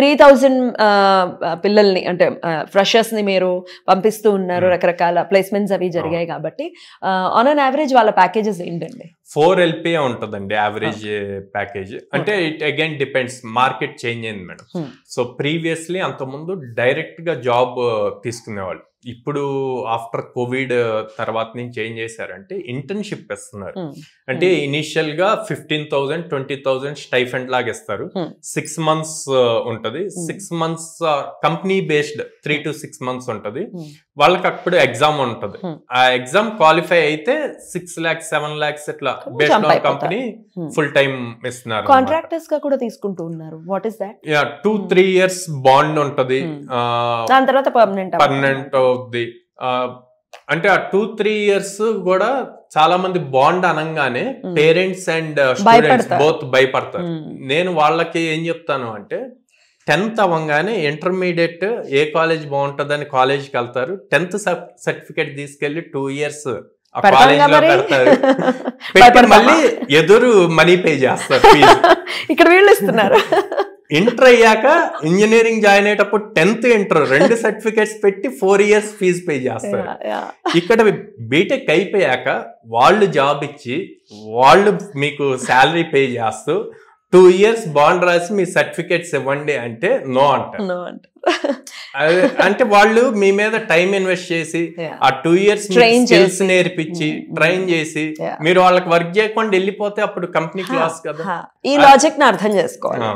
3000 పిల్లల్ని అంటే ఫ్రెషర్స్ ని మీరు పంపిస్తూ ఉన్నారు, రకరకాల ప్లేస్మెంట్స్ అవి జరిగాయి కాబట్టి ఆన్ అన్ యావరేజ్ వాళ్ళ ప్యాకేజెస్ ఏంటండి? 4 LPA ఉంటుందండి యావరేజ్ ప్యాకేజ్. అంటే it again depends, market change అయింది మేడం. సో ప్రీవియస్లీ అంతకుముందు డైరెక్ట్ గా జాబ్ తీసుకునేవాళ్ళు. ఇప్పుడు ఆఫ్టర్ కోవిడ్ తర్వాత నుంచి ఏం చేశారంటే ఇంటర్న్షిప్ ఇస్తున్నారు. అంటే ఇనిషియల్ గా 15,000 20,000 స్టైఫండ్ లాగా ఇస్తారు. 6 months ఉంటది. 6 months company based 3 to 6 months ఉంటది. వాళ్ళకి అప్పుడు ఎగ్జామ్ ఉంటది. ఆ ఎగ్జామ్ క్వాలిఫై అయితే 6 lakhs 7 lakhs ఇట్లా based on company full time ఇస్తున్నారు. కాంట్రాక్టర్స్ గా కూడా తీసుకుంటూ ఉన్నారు. What is that? 2-3 years bond ఉంటది. దాని తర్వాత పర్మనెంట్ అవుద్ది. అంటే ఆ 2-3 years కూడా చాలా మంది బాండ్ అనగానే పేరెంట్స్ అండ్ స్టూడెంట్స్ బోత్ భయపడతారు. నేను వాళ్ళకి ఏం చెప్తాను అంటే 10th అవ్వగానే ఇంటర్మీడియట్ ఏ కాలేజ్ బాగుంటుందని కాలేజ్కి వెళ్తారు. 10th సర్టిఫికేట్ తీసుకెళ్లి 2 years ఆ కాలేజ్ లో పెడతారు. పెట్టి మళ్ళీ ఎదురు మనీ పే చేస్తారు. ఇక్కడ వీళ్ళు ఇస్తున్నారు. ఇంటర్ అయ్యాక ఇంజనీరింగ్ జాయిన్ అయ్యేటప్పుడు 10th ఇంటర్ 2 సర్టిఫికేట్స్ పెట్టి 4 years ఫీజు పే చేస్తారు. ఇక్కడ బీటెక్ అయిపోయాక వాళ్ళు జాబ్ ఇచ్చి వాళ్ళు మీకు శాలరీ పే చేస్తూ 2 years బాండ్ రాసి మీ సర్టిఫికేట్స్ ఇవ్వండి అంటే నో అంటారు. అంటే వాళ్ళు మీ మీద టైం ఇన్వెస్ట్ చేసి ఆ 2 years స్కిల్స్ నేర్పించి ట్రైన్ చేసి మీరు వాళ్ళకి వర్క్ చేయకుండా వెళ్ళిపోతే అప్పుడు కంపెనీకి లాస్ కదా. ఈ లాజిక్ ని అర్థం చేసుకోవాలి.